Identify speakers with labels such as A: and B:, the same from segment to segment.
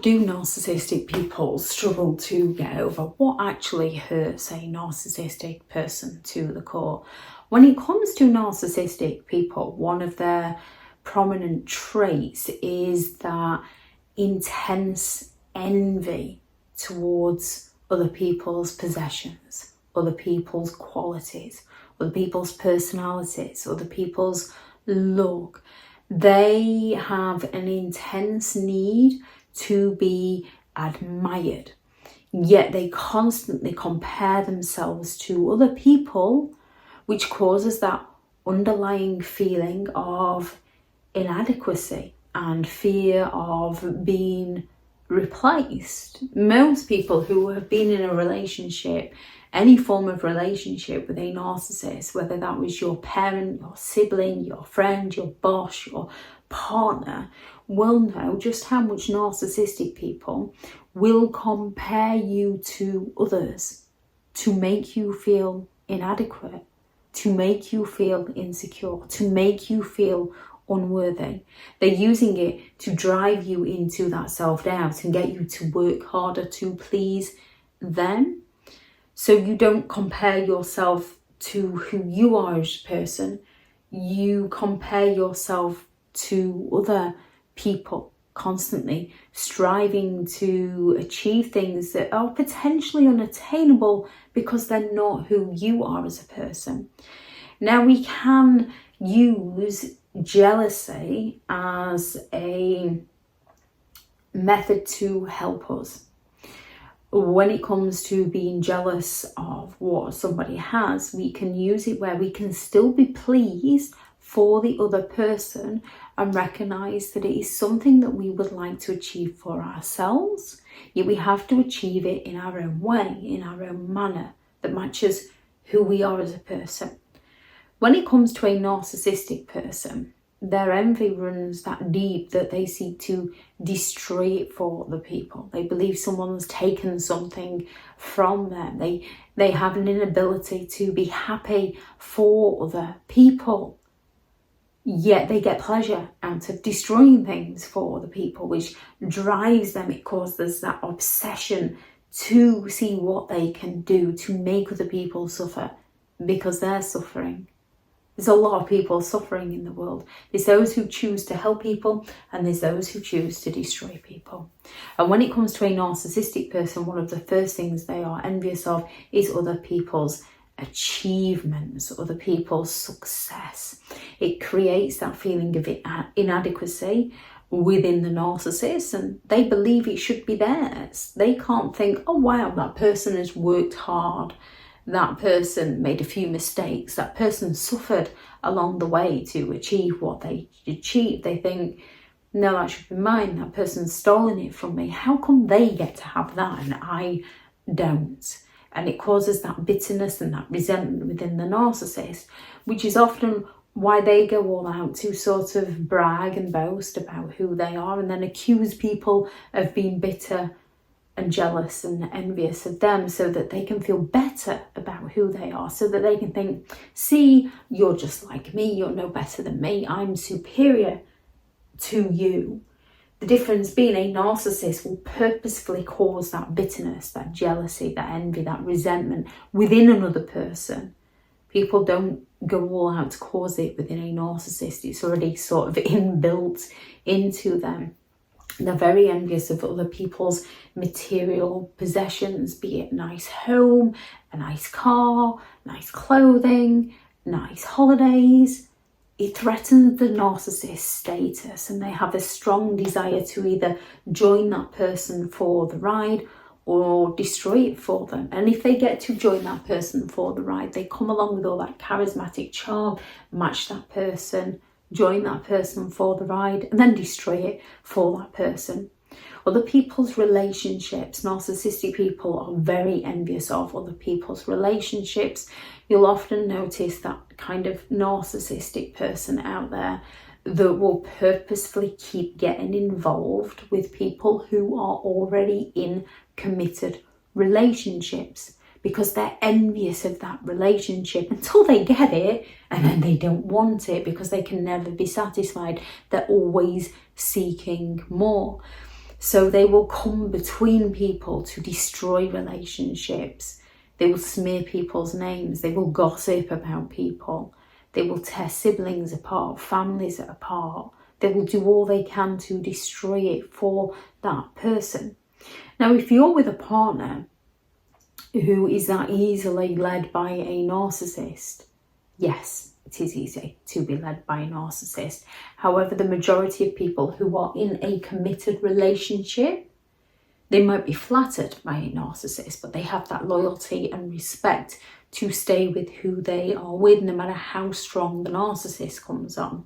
A: do narcissistic people struggle to get over? What actually hurts a narcissistic person to the core? When it comes to narcissistic people, one of their prominent traits is that intense envy towards other people's possessions, other people's qualities, other people's personalities, other people's look. They have an intense need to be admired, yet they constantly compare themselves to other people, which causes that underlying feeling of inadequacy and fear of being replaced. Most people who have been in a relationship, any form of relationship with a narcissist, whether that was your parent, your sibling, your friend, your boss, your partner, will know just how much narcissistic people will compare you to others to make you feel inadequate, to make you feel insecure, to make you feel unworthy. They're using it to drive you into that self-doubt and get you to work harder to please them. So you don't compare yourself to who you are as a person. You compare yourself to other people, constantly striving to achieve things that are potentially unattainable because they're not who you are as a person. Now, we can use jealousy as a method to help us. When it comes to being jealous of what somebody has, we can use it where we can still be pleased for the other person and recognize that it is something that we would like to achieve for ourselves, yet we have to achieve it in our own way, in our own manner that matches who we are as a person. When it comes to a narcissistic person, their envy runs that deep that they seek to destroy it for other people. They believe someone's taken something from them. They have an inability to be happy for other people. Yet they get pleasure out of destroying things for other people, which drives them. It causes that obsession to see what they can do to make other people suffer because they're suffering. There's a lot of people suffering in the world. There's those who choose to help people and there's those who choose to destroy people. And when it comes to a narcissistic person, one of the first things they are envious of is other people's achievements, other people's success. It creates that feeling of inadequacy within the narcissist, and they believe it should be theirs. They can't think, oh wow, that person has worked hard, that person made a few mistakes, that person suffered along the way to achieve what they achieved. They think, no, that should be mine, that person's stolen it from me. How come they get to have that and I don't? And it causes that bitterness and that resentment within the narcissist, which is often why they go all out to sort of brag and boast about who they are and then accuse people of being bitter and jealous and envious of them so that they can feel better about who they are, so that they can think, see, you're just like me, you're no better than me, I'm superior to you. The difference being a narcissist will purposefully cause that bitterness, that jealousy, that envy, that resentment within another person. People don't go all out to cause it within a narcissist. It's already sort of inbuilt into them. They're very envious of other people's material possessions, be it a nice home, a nice car, nice clothing, nice holidays. It threatens the narcissist's status and they have a strong desire to either join that person for the ride or destroy it for them. And if they get to join that person for the ride, they come along with all that charismatic charm, match that person, join that person for the ride, and then destroy it for that person. Other people's relationships, narcissistic people are very envious of other people's relationships. You'll often notice that kind of narcissistic person out there that will purposefully keep getting involved with people who are already in committed relationships because they're envious of that relationship until they get it, and then they don't want it because they can never be satisfied. They're always seeking more. So they will come between people to destroy relationships. They will smear people's names. They will gossip about people. They will tear siblings apart, families apart. They will do all they can to destroy it for that person. Now, if you're with a partner who is that easily led by a narcissist, yes, it is easy to be led by a narcissist. However, the majority of people who are in a committed relationship, they might be flattered by a narcissist, but they have that loyalty and respect to stay with who they are with, no matter how strong the narcissist comes on.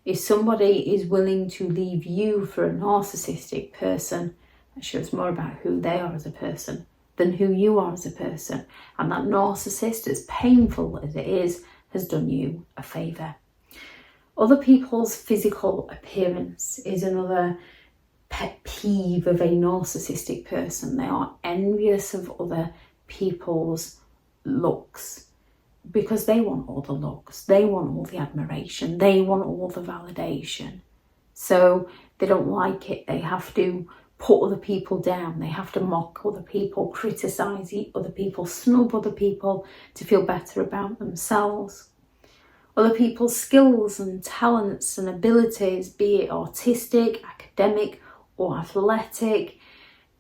A: If somebody is willing to leave you for a narcissistic person, that shows more about who they are as a person than who you are as a person. And that narcissist, as painful as it is, has done you a favour. Other people's physical appearance is another pet peeve of a narcissistic person. They are envious of other people's looks because they want all the looks, they want all the admiration, they want all the validation. So they don't like it. They have to put other people down, they have to mock other people, criticise other people, snub other people to feel better about themselves. Other people's skills and talents and abilities, be it artistic, academic or athletic,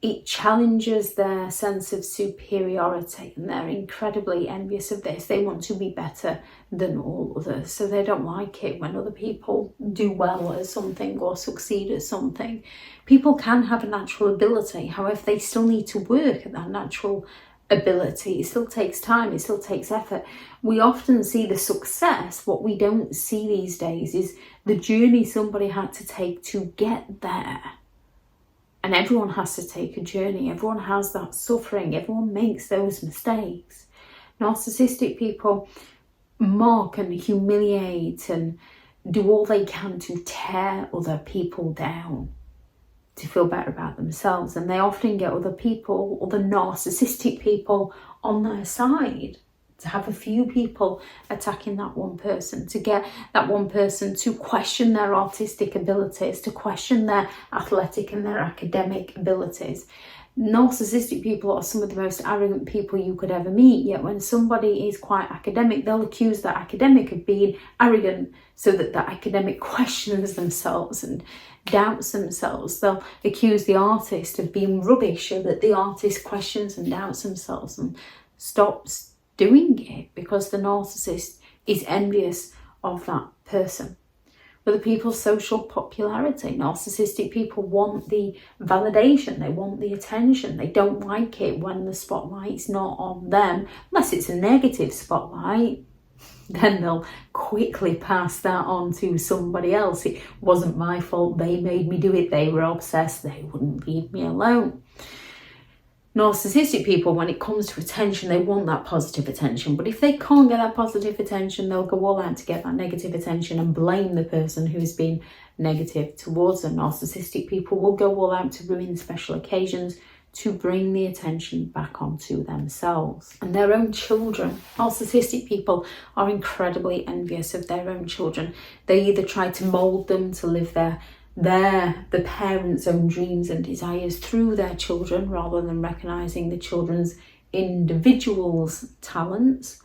A: it challenges their sense of superiority, and they're incredibly envious of this. They want to be better than all others, so they don't like it when other people do well at something or succeed at something. People can have a natural ability, however, they still need to work at that natural ability. It still takes time, it still takes effort. We often see the success. What we don't see these days is the journey somebody had to take to get there. And everyone has to take a journey. Everyone has that suffering. Everyone makes those mistakes. Narcissistic people mock and humiliate and do all they can to tear other people down to feel better about themselves. And they often get other people, other narcissistic people on their side. To have a few people attacking that one person, to get that one person to question their artistic abilities, to question their athletic and their academic abilities. Narcissistic people are some of the most arrogant people you could ever meet, yet when somebody is quite academic, they'll accuse that academic of being arrogant so that that academic questions themselves and doubts themselves. They'll accuse the artist of being rubbish so that the artist questions and doubts themselves and stops doing it because the narcissist is envious of that person. Other people's social popularity. Narcissistic people want the validation, they want the attention. They don't like it when the spotlight's not on them, unless it's a negative spotlight. Then they'll quickly pass that on to somebody else. It wasn't my fault, they made me do it, they were obsessed, they wouldn't leave me alone. Narcissistic people, when it comes to attention, they want that positive attention. But if they can't get that positive attention, they'll go all out to get that negative attention and blame the person who's been negative towards them. Narcissistic people will go all out to ruin special occasions to bring the attention back onto themselves and their own children. Narcissistic people are incredibly envious of their own children. They either try to mould them to live the parents' own dreams and desires through their children rather than recognising the children's individuals' talents.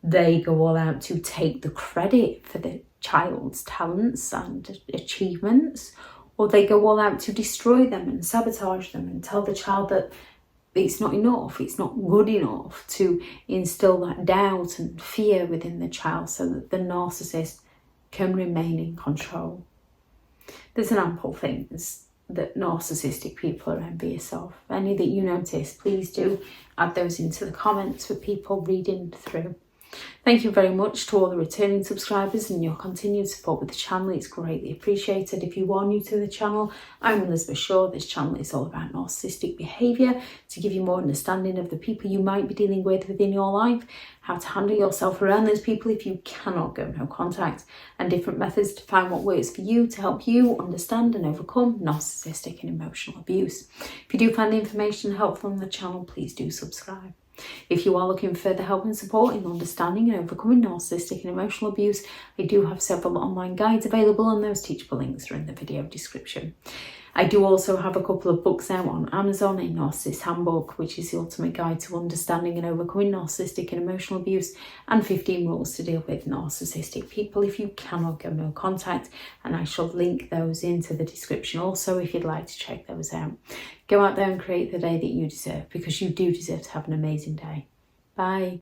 A: They go all out to take the credit for the child's talents and achievements, or they go all out to destroy them and sabotage them and tell the child that it's not enough, it's not good enough, to instill that doubt and fear within the child so that the narcissist can remain in control. There's an ample things that narcissistic people are envious of. Any that you notice, please do add those into the comments for people reading through. Thank you very much to all the returning subscribers and your continued support with the channel. It's greatly appreciated. If you are new to the channel, I'm Elizabeth Shaw. This channel is all about narcissistic behaviour to give you more understanding of the people you might be dealing with within your life, how to handle yourself around those people if you cannot go no contact, and different methods to find what works for you to help you understand and overcome narcissistic and emotional abuse. If you do find the information helpful on the channel, please do subscribe. If you are looking for further help and support in understanding and overcoming narcissistic and emotional abuse, I do have several online guides available, and those teachable links are in the video description. I do also have a couple of books out on Amazon, a Narcissists Handbook, which is the ultimate guide to understanding and overcoming narcissistic and emotional abuse, and 15 rules to deal with narcissistic people if you cannot go no contact, and I shall link those into the description also if you'd like to check those out. Go out there and create the day that you deserve, because you do deserve to have an amazing day. Bye.